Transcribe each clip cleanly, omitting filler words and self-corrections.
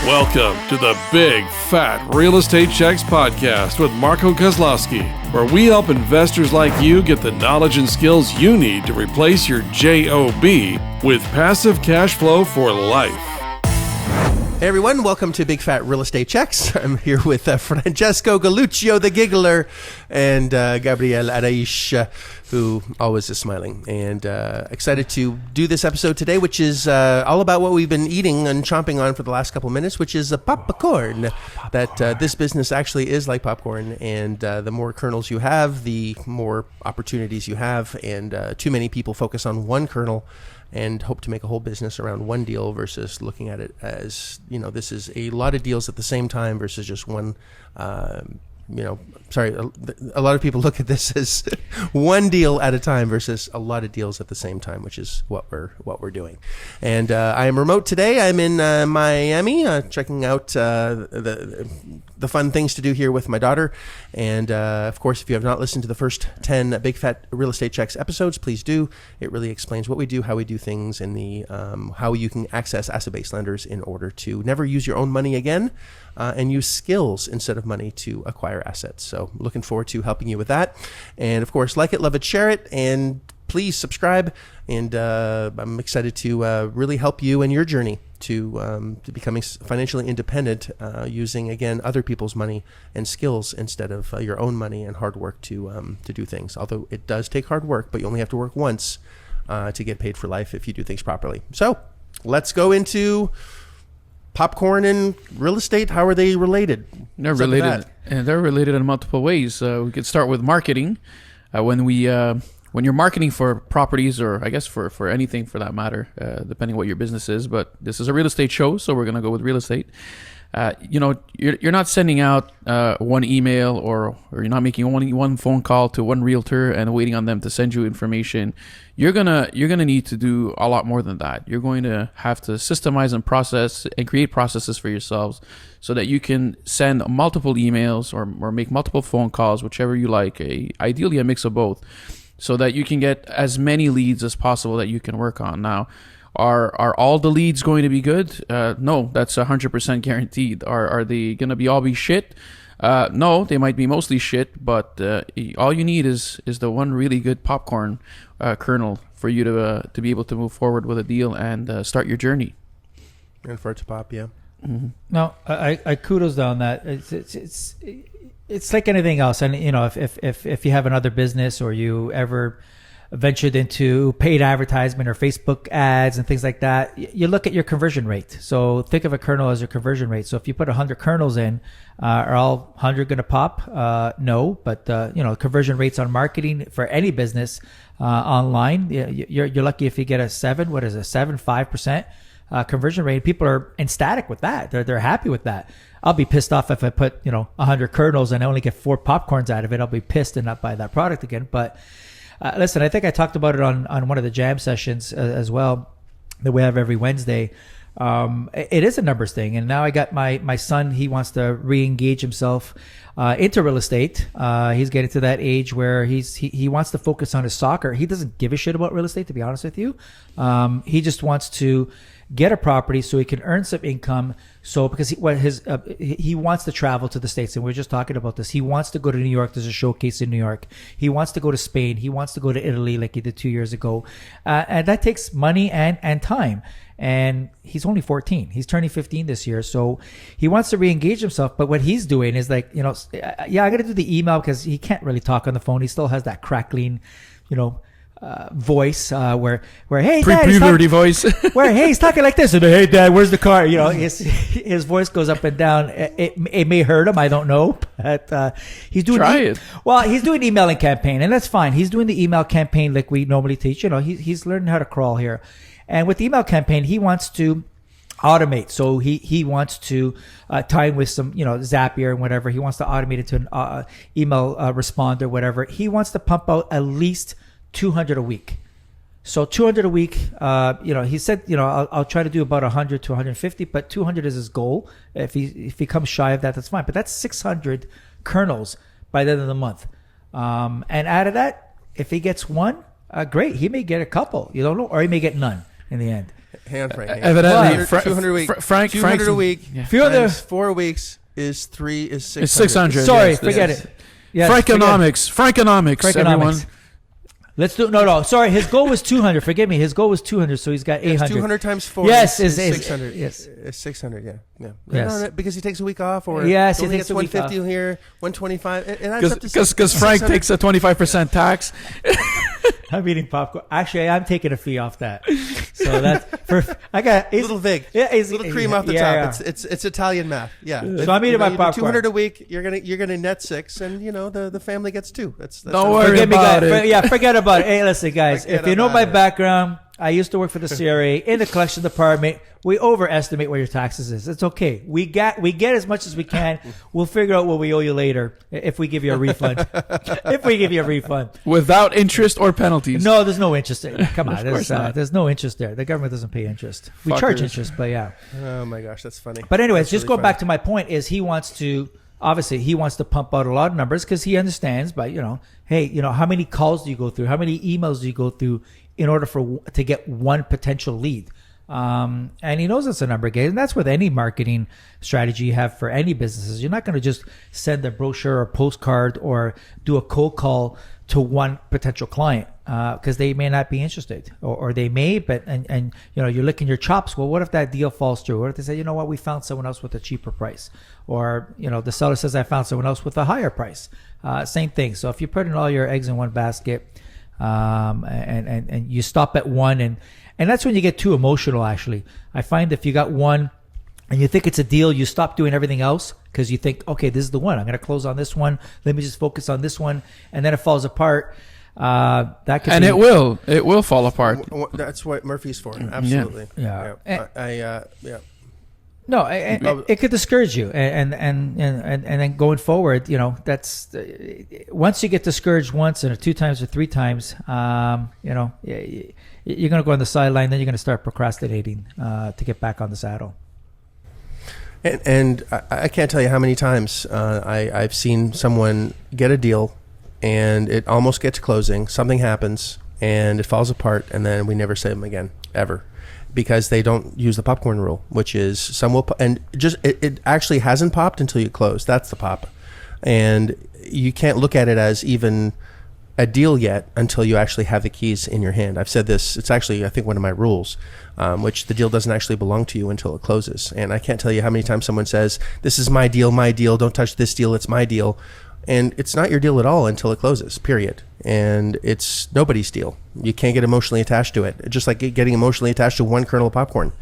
Welcome to the Big Fat Real Estate Checks podcast with Marco Kozlowski, where we help investors like you get the knowledge and skills you need to replace your JOB with passive cash flow for life. Hey everyone, welcome to Big Fat Real Estate Checks. I'm here with Francesco Galluccio, the Giggler, and Gabriel Araish, who always is smiling. And excited to do this episode today, which is all about what we've been eating and chomping on for the last couple minutes, which is popcorn. That this business actually is like popcorn, and the more kernels you have, the more opportunities you have. And too many people focus on one kernel and hope to make a whole business around one deal versus looking at it as, you know, this is a lot of deals at the same time versus just one, a lot of people look at this as one deal at a time versus a lot of deals at the same time, which is what we're doing. And I am remote today. I'm in Miami, checking out the fun things to do here with my daughter. And of course, if you have not listened to the first 10 Big Fat Real Estate Checks episodes, please do. It really explains what we do, how we do things, and the how you can access asset-based lenders in order to never use your own money again and use skills instead of money to acquire assets. So looking forward to helping you with that. And of course, like it, love it, share it, and please subscribe. And I'm excited to really help you in your journey to becoming financially independent using, again, other people's money and skills instead of your own money and hard work to do things. Although it does take hard work, but you only have to work once to get paid for life if you do things properly. So let's go into popcorn and real estate. How are they related? They're related, and they're related in multiple ways. We could start with marketing. When you're marketing for properties, or I guess for anything for that matter, depending what your business is, but this is a real estate show, so we're going to go with real estate. You're not sending out one email or you're not making one phone call to one realtor and waiting on them to send you information. You're gonna need to do a lot more than that. You're going to have to systemize and process and create processes for yourselves so that you can send multiple emails or make multiple phone calls, whichever you like. Ideally, a mix of both, so that you can get as many leads as possible that you can work on. Now, are all the leads going to be good? No, that's 100% guaranteed. Are they going to be all shit? No, they might be mostly shit, but all you need is the one really good popcorn kernel for you to be able to move forward with a deal and start your journey. And for it to pop, yeah. Mm-hmm. No, I kudos on that. It's like anything else, and if you have another business or you ever ventured into paid advertisement or Facebook ads and things like that, you look at your conversion rate. So think of a kernel as your conversion rate. So if you put 100 kernels in, are all 100 going to pop? No, but conversion rates on marketing for any business online, you're lucky if you get a 5% conversion rate. People are ecstatic with that. They're happy with that. I'll be pissed off if I put 100 kernels and I only get 4 popcorns out of it. I'll be pissed and not buy that product again. But listen, I think I talked about it on one of the jam sessions as well that we have every Wednesday. It is a numbers thing. And now I got my son, he wants to re-engage himself into real estate. He's getting to that age where he wants to focus on his soccer. He doesn't give a shit about real estate, to be honest with you. He just wants to get a property so he can earn some income. So because he wants to travel to the States, and we were just talking about this. He wants to go to New York. There's a showcase in New York. He wants to go to Spain. He wants to go to Italy like he did 2 years ago. And that takes money and time. And he's only 14. He's turning 15 this year. So he wants to re-engage himself. But what he's doing is like, I'm going to do the email because he can't really talk on the phone. He still has that crackling, voice where hey Dad, pre-puberty voice where hey he's talking like this and hey Dad, where's the car? His voice goes up and down. It may hurt him, I don't know, but he's doing he's doing emailing campaign, and that's fine. He's doing the email campaign like we normally teach. He's learning how to crawl here, and with the email campaign he wants to automate. So he wants to tie in with some Zapier and whatever. He wants to automate it to an email responder, whatever. He wants to pump out at least 200 a week. So 200 a week, he said, I'll try to do about 100 to 150, but 200 is his goal. If he comes shy of that, that's fine. But that's 600 kernels by the end of the month. And out of that, if he gets one, great. He may get a couple, you don't know, or he may get none in the end. Hang on, Frank. Evidently, 200 a week. Frank 200 a week. Yeah. Times 4 weeks is 600. It's 600. Sorry, yes, forget yes. it. Yes, Frankonomics, everyone. Let's do no. Sorry, his goal was 200. Forgive me. His goal was 200, so he's got 800. 200 times 4 Yes, is is 600. yes. It's 600, yeah. Yes. No, because he takes a week off, or Yes, he only takes gets a week 150 off. here, 125. It adds up to Because Frank 600. takes a 25% tax. I'm eating popcorn. Actually, I'm taking a fee off that. So that's I got a little vig, little cream off the top. It's Italian math. Yeah. So I'm eating my you do popcorn. 200 a week. You're gonna net 6, and the family gets 2. That's Don't how- worry Forget me, about guys. it. Forget about it. Hey, listen, guys. Forget If you know about my it. background, I used to work for the CRA in the collection department. We overestimate what your taxes is. It's okay. We get as much as we can. We'll figure out what we owe you later if we give you a refund. Without interest or penalties. No, there's no interest there. Come on, course not. there's no interest there. The government doesn't pay interest. We charge Fuckers. interest, but yeah. Oh my gosh, that's funny. But anyways, That's just really go back to my point is he wants to pump out a lot of numbers because he understands, but hey, how many calls do you go through? How many emails do you go through in order to get one potential lead? And he knows it's a number game, and that's with any marketing strategy you have for any businesses. You're not going to just send a brochure or postcard or do a cold call to one potential client because they may not be interested, or they may, but and you're licking your chops. Well, what if that deal falls through? What if they say, you know what, we found someone else with a cheaper price, or the seller says I found someone else with a higher price. Same thing. So if you're putting all your eggs in one basket, and you stop at one, and that's when you get too emotional. Actually, I find if you got one and you think it's a deal, you stop doing everything else because you think, okay, this is the one. I'm going to close on this one. Let me just focus on this one, and then it falls apart. That could It will fall apart. That's what Murphy's for. Absolutely. Yeah. Yeah. No, it could discourage you, and then going forward, that's once you get discouraged once and 2 times or 3 times, you're going to go on the sideline. Then you're going to start procrastinating to get back on the saddle. And I can't tell you how many times I've seen someone get a deal, and it almost gets closing. Something happens, and it falls apart, and then we never see them again, ever. Because they don't use the popcorn rule, which is some will, and just it actually hasn't popped until you close. That's the pop, and you can't look at it as even a deal yet until you actually have the keys in your hand. I've said this. It's actually, I think, one of my rules, which the deal doesn't actually belong to you until it closes. And I can't tell you how many times someone says, "This is my deal. Don't touch this deal. It's my deal." And it's not your deal at all until it closes, period. And it's nobody's deal. You can't get emotionally attached to it. Just like getting emotionally attached to one kernel of popcorn.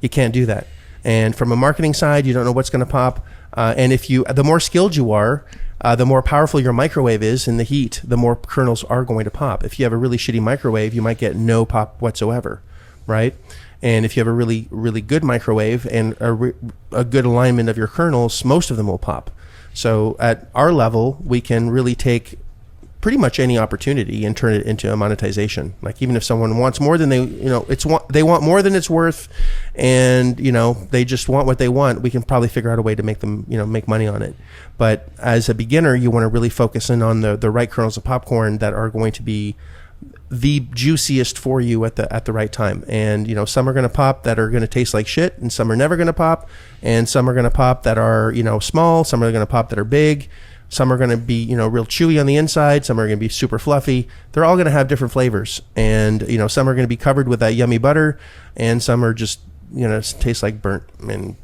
You can't do that. And from a marketing side, you don't know what's going to pop. And the more skilled you are, the more powerful your microwave is in the heat, the more kernels are going to pop. If you have a really shitty microwave, you might get no pop whatsoever, right? And if you have a really, really good microwave and a good alignment of your kernels, most of them will pop. So at our level, we can really take pretty much any opportunity and turn it into a monetization. Like even if someone wants more than they want more than it's worth, and they just want what they want, we can probably figure out a way to make them make money on it. But as a beginner, you want to really focus in on the right kernels of popcorn that are going to be the juiciest for you at the right time. And some are going to pop that are going to taste like shit, and some are never going to pop, and some are going to pop that are small, some are going to pop that are big, some are going to be real chewy on the inside, some are going to be super fluffy. They're all going to have different flavors, and some are going to be covered with that yummy butter, and some are just taste like burnt and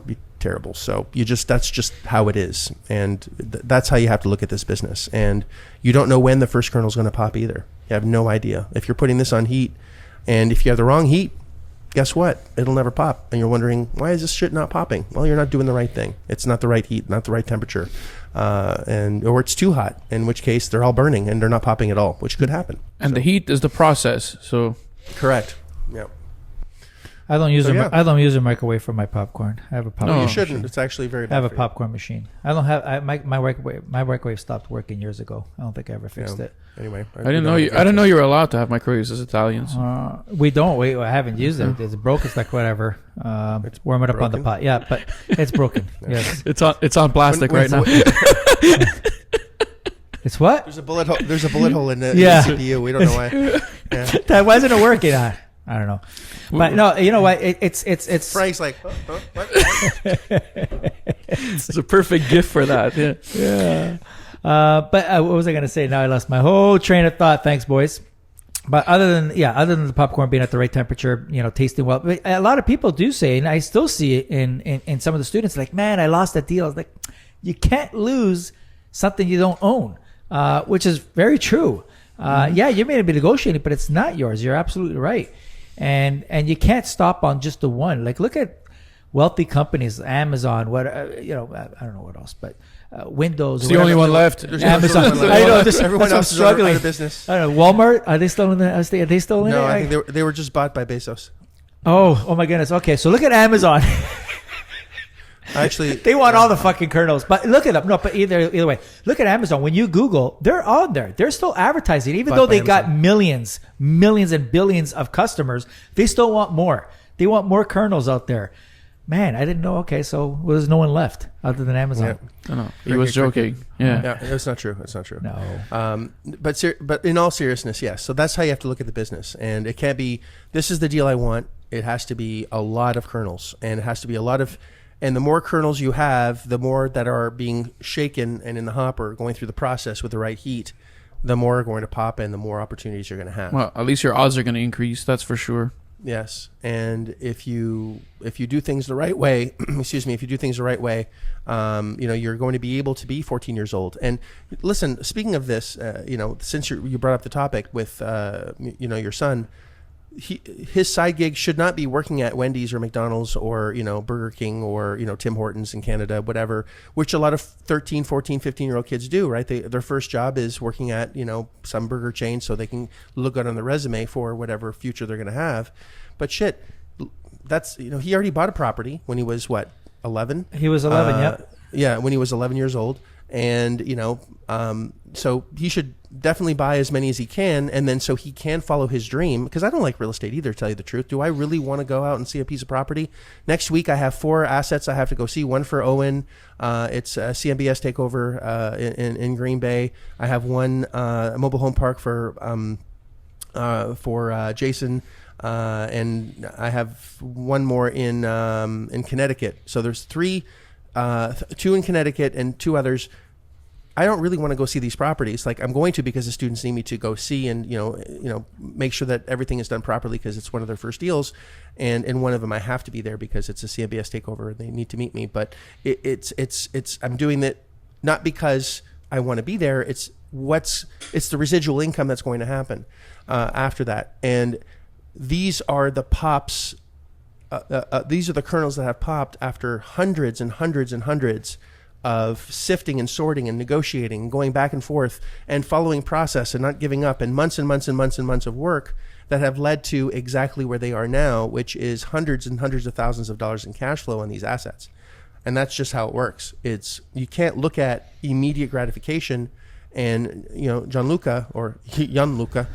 be terrible. So that's just how it is, and that's how you have to look at this business. And you don't know when the first kernel is going to pop either. You have no idea. If you're putting this on heat, and if you have the wrong heat, guess what? It'll never pop. And you're wondering, why is this shit not popping? Well, you're not doing the right thing. It's not the right heat, not the right temperature, or it's too hot, in which case they're all burning and they're not popping at all, which could happen. And the heat is the process. So correct. Yeah. I don't use a microwave for my popcorn. I have a popcorn. No, you machine. shouldn't. It's actually very bad. I have a for you. popcorn machine. I don't have my microwave. My microwave stopped working years ago. I don't think I ever fixed it. Anyway, I didn't know you were allowed to have microwaves as Italians. We don't. I haven't used it. It's broken. It's like whatever. It's warm it up on the pot. Yeah, but it's broken. Yes. It's on plastic right now. It's what? There's a bullet hole in the Yeah. CPU. We don't know why. Yeah. That wasn't working. I don't know. But no, you know what? It's Frank's like, what? It's a perfect gift for that. Yeah. Yeah. But what was I going to say? Now I lost my whole train of thought. Thanks, boys. But other than the popcorn being at the right temperature, tasting well, but a lot of people do say, and I still see it in some of the students, like, man, I lost that deal. I was like, you can't lose something you don't own, which is very true. Yeah, you may be negotiating, but it's not yours. You're absolutely right. And you can't stop on just the one. Like, look at wealthy companies, Amazon, I don't know what else, but Windows. It's the only one left. Amazon. I know. that's Everyone else is struggling. out of business. I don't know. Walmart. Are they still in the? Are they still in No, it? I think they were just bought by Bezos. Oh my goodness. Okay, so look at Amazon. Actually, They want all the fucking kernels. But look at them. No, but either way, look at Amazon. When you Google, they're on there. They're still advertising, even Bought though by they got Amazon. millions and billions of customers. They still want more. They want more kernels out there. Man, I didn't know. Okay, so there's no one left other than Amazon. No, he was joking. Yeah. Yeah, that's not true. That's not true. No. But in all seriousness, yes. So that's how you have to look at the business, and it can't be. This is the deal I want. It has to be a lot of kernels, and it has to be a lot of. And the more kernels you have, the more that are being shaken and in the hopper, going through the process with the right heat, the more are going to pop, and the more opportunities you're going to have. Well, at least your odds are going to increase. That's for sure. Yes, and if you do things the right way, excuse me, if you do things the right way, you're going to be able to be 14 years old. And listen, speaking of this, since you brought up the topic with your son, his side gig should not be working at Wendy's or McDonald's or Burger King or Tim Hortons in Canada, whatever, which a lot of 13, 14, 15-year-old kids do, right? Their first job is working at some burger chain so they can look good on the resume for whatever future they're going to have. But shit, that's he already bought a property when he was 11. He was 11. Yep. Yeah, when he was 11 years old, and so he should definitely buy as many as he can, and then so he can follow his dream. Because I don't like real estate either, to tell you the truth. Do I really want to go out and see a piece of property? Next week I have 4 assets I have to go see. One for Owen, it's a CMBS takeover in Green Bay. I have one mobile home park for Jason, and I have one more in Connecticut. So there's 3. 2 in Connecticut and 2 others. I don't really want to go see these properties. Like, I'm going to because the students need me to go see and make sure that everything is done properly because it's one of their first deals, and in one of them I have to be there because it's a CMBS takeover and they need to meet me. But it's I'm doing it not because I want to be there. It's the residual income that's going to happen after that, and these are the pops. These are the kernels that have popped after hundreds and hundreds and hundreds of sifting and sorting and negotiating and going back and forth and following process and not giving up, and months and months and months and months of work that have led to exactly where they are now, which is hundreds and hundreds of thousands of dollars in cash flow on these assets. And that's just how it works. You can't look at immediate gratification and, Gianluca or Gianluca,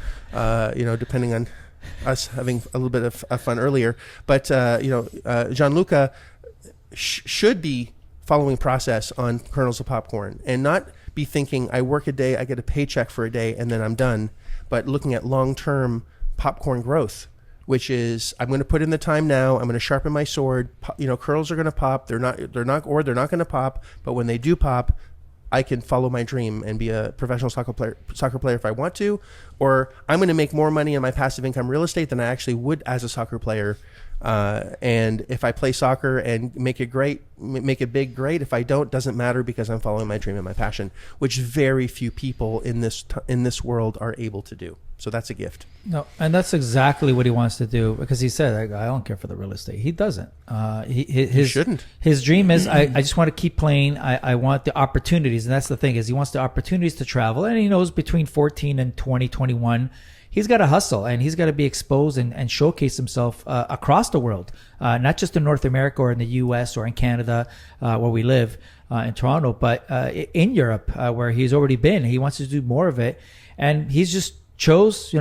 depending on us having a little bit of fun earlier, but Gianluca should be following process on kernels of popcorn and not be thinking, I work a day, I get a paycheck for a day, and then I'm done. But looking at long-term popcorn growth, which is, I'm going to put in the time now. I'm going to sharpen my sword. Kernels are going to pop. They're not going to pop. But when they do pop, I can follow my dream and be a professional soccer player if I want to, or I'm going to make more money in my passive income real estate than I actually would as a soccer player. And if I play soccer and make it big, great. If I don't, doesn't matter because I'm following my dream and my passion, which very few people in this world are able to do. So that's a gift. No, and that's exactly what he wants to do, because he said, I don't care for the real estate. He doesn't. He shouldn't. His dream is, I just want to keep playing. I want the opportunities. And that's the thing, is he wants the opportunities to travel. And he knows between 14 and 20, 21, he's got to hustle and he's got to be exposed and showcase himself across the world, not just in North America or in the U.S. or in Canada, where we live in Toronto, but in Europe, where he's already been. He wants to do more of it. And he's just chose,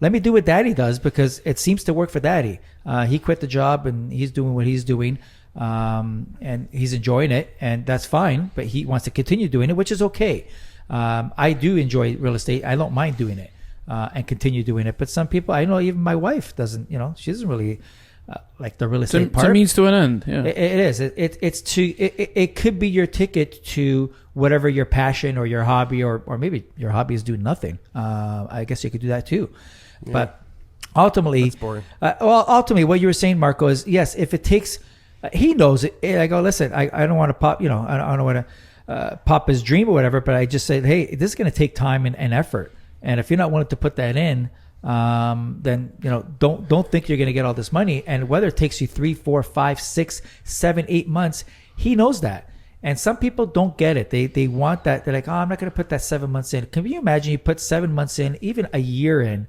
let me do what Daddy does because it seems to work for Daddy. He quit the job and he's doing what he's doing, and he's enjoying it, and that's fine. But he wants to continue doing it, which is okay. I do enjoy real estate. I don't mind doing it. and continue doing it. But some people, I know, even my wife doesn't. She doesn't really like the real estate part. It's a means to an end. Yeah. It is. It could be your ticket to whatever your passion or your hobby, or maybe your hobby is doing nothing. I guess you could do that too. Yeah. But ultimately, that's boring. Ultimately, what you were saying, Marco, is yes. If it takes, he knows it. I go, listen. I don't want to pop. I don't want to pop his dream or whatever. But I just say, hey, this is going to take time and effort. And if you're not willing to put that in, then don't think you're going to get all this money. And whether it takes you 3, 4, 5, 6, 7, 8 months, he knows that. And some people don't get it. They want that. They're like, oh, I'm not going to put that 7 months in. Can you imagine you put 7 months in, even a year in,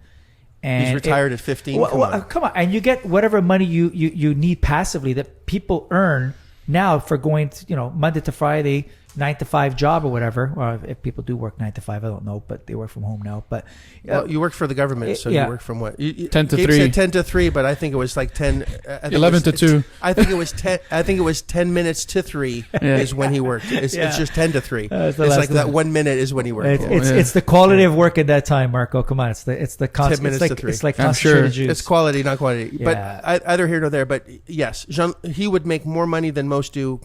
and he's retired at 15? Come on, and you get whatever money you need passively that people earn now for going to, Monday to Friday, 9 to 5 job or whatever. Or if people do work 9 to 5, I don't know, but they work from home now. But you work for the government, so you work from what? 10 to Gabe 3. said 10 to 3, but I think it was like 10. 11 to 2. I think it was 10. I think it was 10 minutes to 3 is when he worked. It's just 10 to 3. It's like that 1 minute is when he worked. It's the quality of work at that time, Marco. Come on, it's the constant. 10 minutes to 3. It's like concentrated juice. It's quality, not quantity. Yeah. But either here nor there. But yes, he would make more money than most do.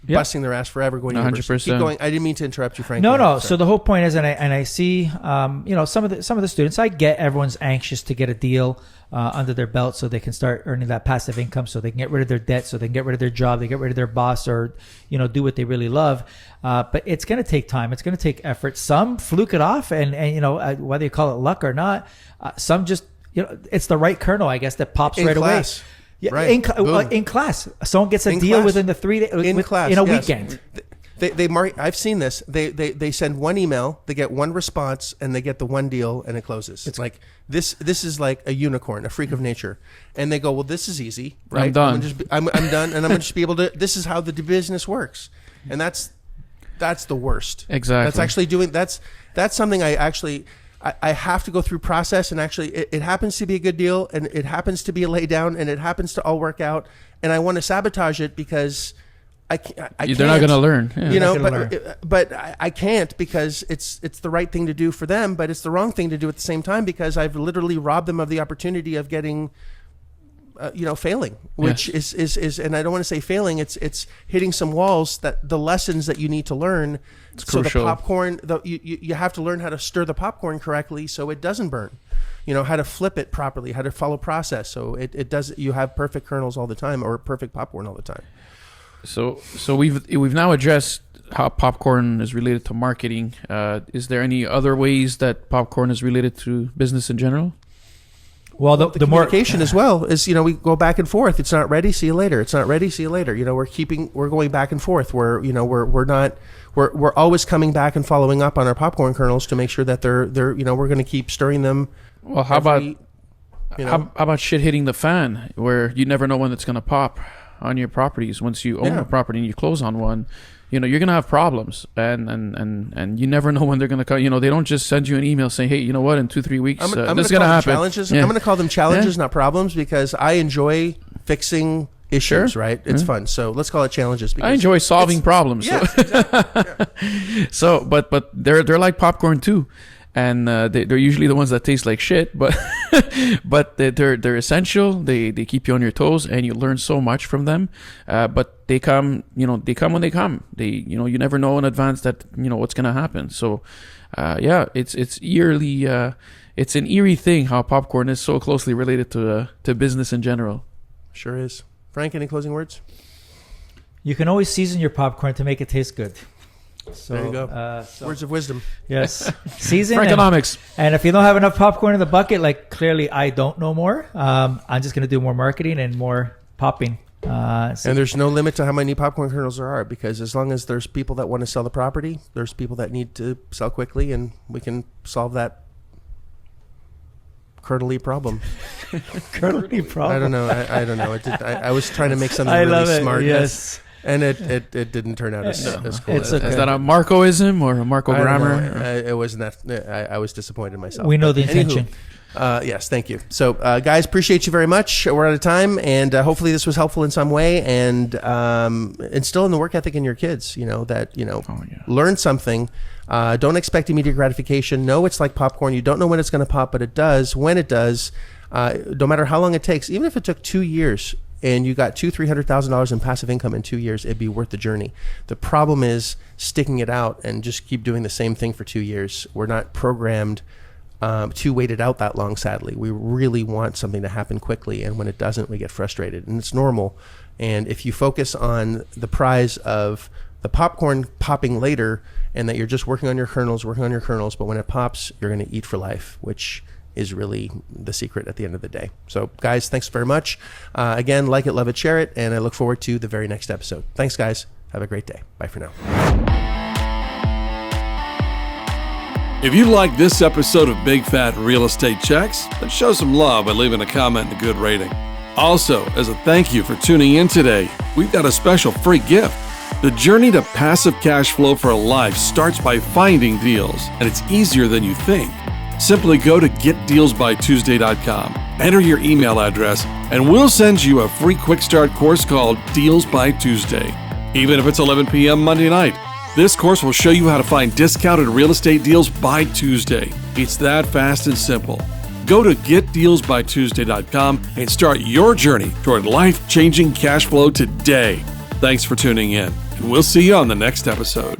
Busting their ass forever going to university. 100%. Keep going. I didn't mean to interrupt you, Frank. No. So the whole point is, and I see, some of the students. I get everyone's anxious to get a deal under their belt so they can start earning that passive income, so they can get rid of their debt, so they can get rid of their job, they get rid of their boss, or do what they really love. But it's going to take time. It's going to take effort. Some fluke it off, and whether you call it luck or not, some just it's the right kernel, I guess, that pops right away. Yeah, right. In class, someone gets a deal within the 3 days in a weekend. They mark. I've seen this. They send one email, they get one response, and they get the one deal, and it closes. It's like this is like a unicorn, a freak of nature. And they go, well, this is easy, right? I'm done. I'm done, and I'm gonna just be able to. This is how the business works, and that's the worst. Exactly. That's actually doing. That's something I have to go through process, and actually it happens to be a good deal, and it happens to be a lay down, and it happens to all work out, and I want to sabotage it because I can't. They're not going to learn. Yeah. But I can't, because it's the right thing to do for them, but it's the wrong thing to do at the same time, because I've literally robbed them of the opportunity of getting failing, which is, and I don't want to say failing, it's hitting some walls, that the lessons that you need to learn. It's so crucial. the popcorn, you have to learn how to stir the popcorn correctly so it doesn't burn. How to flip it properly, how to follow process so it does. You have perfect kernels all the time, or perfect popcorn all the time. So we've now addressed how popcorn is related to marketing. Is there any other ways that popcorn is related to business in general? Well, the communication as well is, we go back and forth. It's not ready. See you later. It's not ready. See you later. We're going back and forth. We're always coming back and following up on our popcorn kernels to make sure that they're we're going to keep stirring them. Well, how about shit hitting the fan, where you never know when it's going to pop on your properties? Once you own a property and you close on one, you're going to have problems, and you never know when they're going to come. They don't just send you an email saying, hey, you know what, in 2-3 weeks, this is going to happen. Challenges. Yeah. I'm going to call them challenges, not problems, because I enjoy fixing issues, right? It's fun. So let's call it challenges. I enjoy solving problems. Yes, exactly. So, but they're like popcorn too. And they're usually the ones that taste like shit, but they're essential. They keep you on your toes, and you learn so much from them. But they come when they come. You never know in advance that what's gonna happen. So it's eerily it's an eerie thing how popcorn is so closely related to business in general. Sure is. Frank, any closing words? You can always season your popcorn to make it taste good. So, there you go. Words of wisdom. Yes. Season. Frankonomics. And if you don't have enough popcorn in the bucket, like clearly I don't know more, I'm just going to do more marketing and more popping. And there's no limit to how many popcorn kernels there are, because as long as there's people that want to sell the property, there's people that need to sell quickly, and we can solve that kernel-y problem. Kernel-y problem? I don't know. I don't know. I was trying to make something really smart. Yes. And it didn't turn out as cool. Is that a Marcoism or a Marco grammar? It wasn't that. I was disappointed in myself. We know the intention. Yes, thank you. So, guys, appreciate you very much. We're out of time, and hopefully this was helpful in some way, and instilling the work ethic in your kids. Learn something. Don't expect immediate gratification. Know it's like popcorn. You don't know when it's going to pop, but it does. When it does, no matter how long it takes, even if it took 2 years and you got $200,000-$300,000 in passive income in 2 years, it'd be worth the journey. The problem is sticking it out and just keep doing the same thing for 2 years. We're not programmed to wait it out that long, sadly. We really want something to happen quickly, and when it doesn't, we get frustrated, and it's normal. And if you focus on the prize of the popcorn popping later, and that you're just working on your kernels, but when it pops, you're going to eat for life, which is really the secret at the end of the day. So, guys, thanks very much. Again, like it, love it, share it, and I look forward to the very next episode. Thanks, guys. Have a great day. Bye for now. If you like this episode of Big Fat Real Estate Checks, then show some love by leaving a comment and a good rating. Also, as a thank you for tuning in today, we've got a special free gift. The journey to passive cash flow for a life starts by finding deals, and it's easier than you think. Simply go to getdealsbytuesday.com, enter your email address, and we'll send you a free quick start course called Deals by Tuesday. Even if it's 11 p.m. Monday night, this course will show you how to find discounted real estate deals by Tuesday. It's that fast and simple. Go to getdealsbytuesday.com and start your journey toward life-changing cash flow today. Thanks for tuning in, and we'll see you on the next episode.